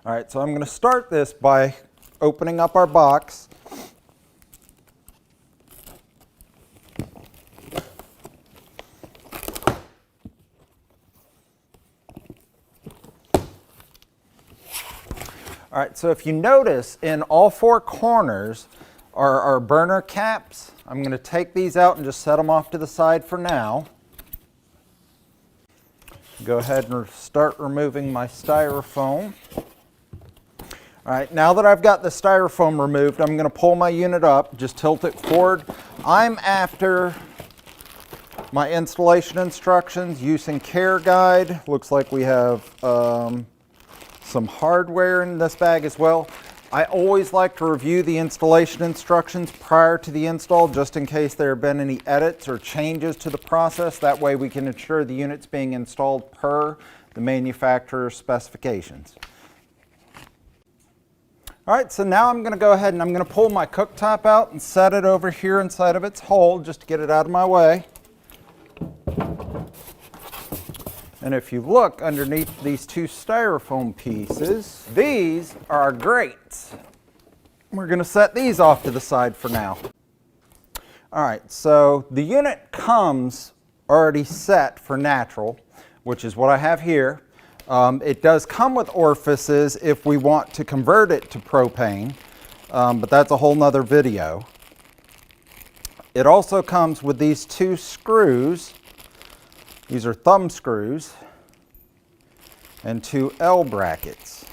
All right, so I'm going to start this by opening up our box. All right, so if you notice, in all four corners are our burner caps. I'm going to take these out and just set them off to the side for now. Go ahead and start removing my styrofoam. All right, now that I've got the styrofoam removed, I'm going to pull my unit up, just tilt it forward. I'm after my installation instructions, use and care guide. Looks like we have some hardware in this bag as well. I always like to review the installation instructions prior to the install, just in case there have been any edits or changes to the process. That way we can ensure the unit's being installed per the manufacturer's specifications. All right, so now I'm going to go ahead and I'm going to pull my cooktop out and set it over here inside of its hole just to get it out of my way. And if you look underneath these two styrofoam pieces, these are our grates. We're going to set these off to the side for now. All right, so the unit comes already set for natural, which is what I have here. It does come with orifices if we want to convert it to propane, but that's a whole nother video. It also comes with these two screws. These are thumb screws and two L brackets.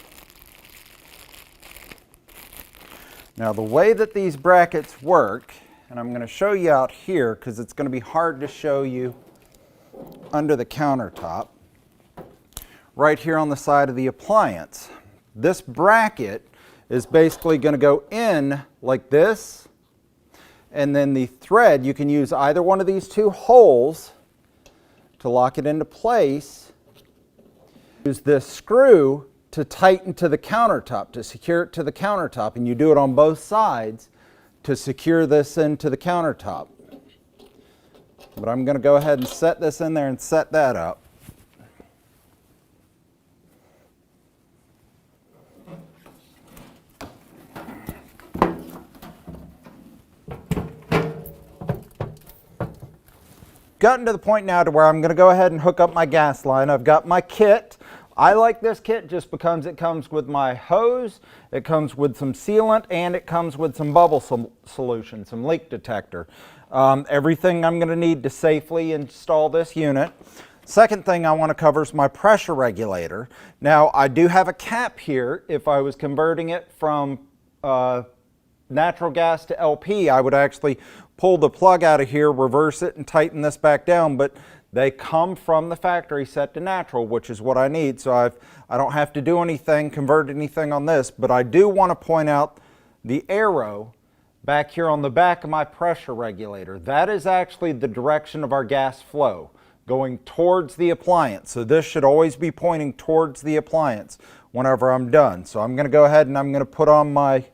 Now the way that these brackets work, and I'm going to show you out here because it's going to be hard to show you under the countertop. Right here on the side of the appliance. This bracket is basically going to go in like this, and then the thread, you can use either one of these two holes to lock it into place. Use this screw to tighten to the countertop, to secure it to the countertop, and you do it on both sides to secure this into the countertop. But I'm going to go ahead and set this in there and set that up. Gotten to the point now to where I'm going to go ahead and hook up my gas line. I've got my kit. I like this kit just because it comes with my hose, it comes with some sealant, and it comes with some bubble solution, some leak detector. Everything I'm going to need to safely install this unit. Second thing I want to cover is my pressure regulator. Now I do have a cap here. If I was converting it from natural gas to LP, I would actually pull the plug out of here, reverse it, and tighten this back down, but they come from the factory set to natural, which is what I need, so I don't have to do anything, convert anything on this, but I do want to point out the arrow back here on the back of my pressure regulator. That is actually the direction of our gas flow, going towards the appliance, so this should always be pointing towards the appliance whenever I'm done. So I'm going to go ahead and I'm going to put on my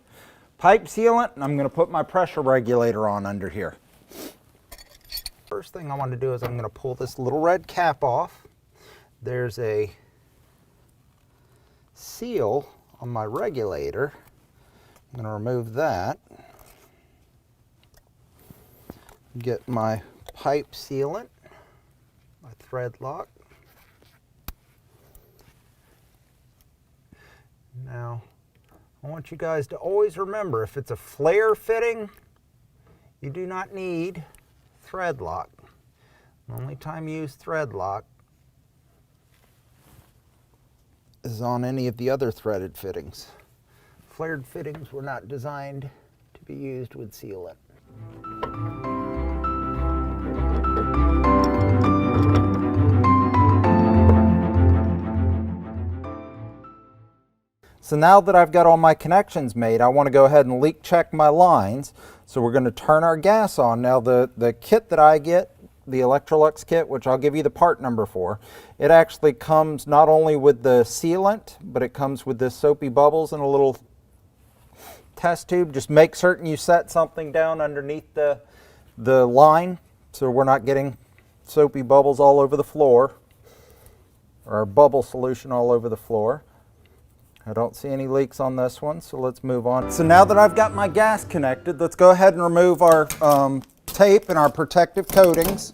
pipe sealant, and I'm going to put my pressure regulator on under here. First thing I want to do is I'm going to pull this little red cap off. There's a seal on my regulator. I'm going to remove that. Get my pipe sealant, my thread lock. Now, I want you guys to always remember, if it's a flare fitting, you do not need thread lock. The only time you use thread lock is on any of the other threaded fittings. Flared fittings were not designed to be used with sealant. So now that I've got all my connections made, I want to go ahead and leak check my lines. So we're going to turn our gas on. Now the kit that I get, the Electrolux kit, which I'll give you the part number for, it actually comes not only with the sealant, but it comes with this soapy bubbles and a little test tube. Just make certain you set something down underneath the line so we're not getting soapy bubbles all over the floor, or bubble solution all over the floor. I don't see any leaks on this one, so let's move on. So now that I've got my gas connected, let's go ahead and remove our tape and our protective coatings.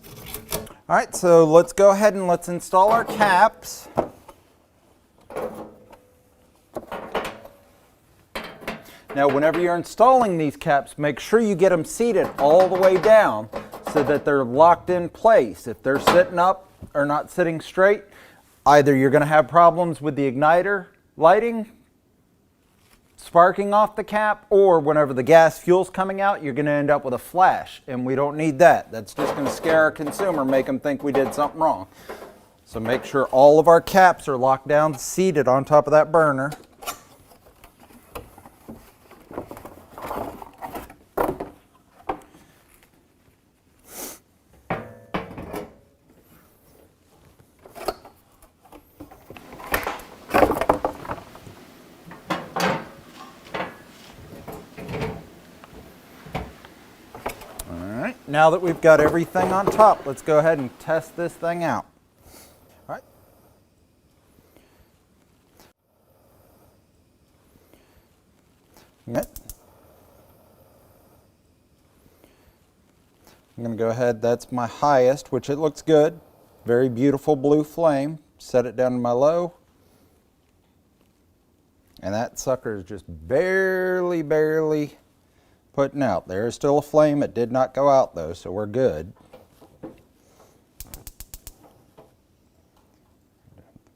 All right, so let's go ahead and let's install our caps. Now, whenever you're installing these caps, make sure you get them seated all the way down so that they're locked in place. If they're sitting up or not sitting straight, either you're going to have problems with the igniter lighting, sparking off the cap, or whenever the gas fuel's coming out, you're going to end up with a flash, and we don't need that. That's just going to scare our consumer, make them think we did something wrong. So make sure all of our caps are locked down, seated on top of that burner. Now that we've got everything on top, let's go ahead and test this thing out. All right. I'm going to go ahead, that's my highest, which it looks good. Very beautiful blue flame. Set it down to my low. And that sucker is just barely putting out. There is still a flame. It did not go out though, so we're good.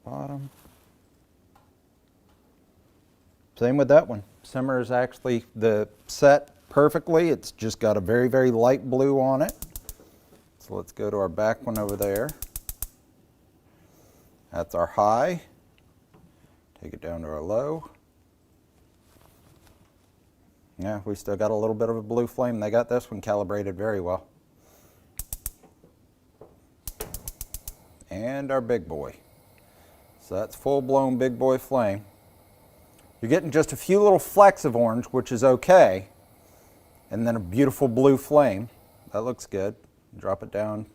Bottom. Same with that one. Simmer is actually set perfectly. It's just got a very light blue on it. So let's go to our back one over there. That's our high. Take it down to our low. Yeah, we still got a little bit of a blue flame. They got this one calibrated very well. And our big boy. So that's full-blown big boy flame. You're getting just a few little flecks of orange, which is okay. And then a beautiful blue flame. That looks good. Drop it down.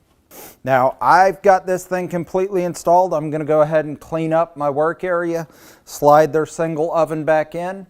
Now, I've got this thing completely installed. I'm going to go ahead and clean up my work area, slide their single oven back in.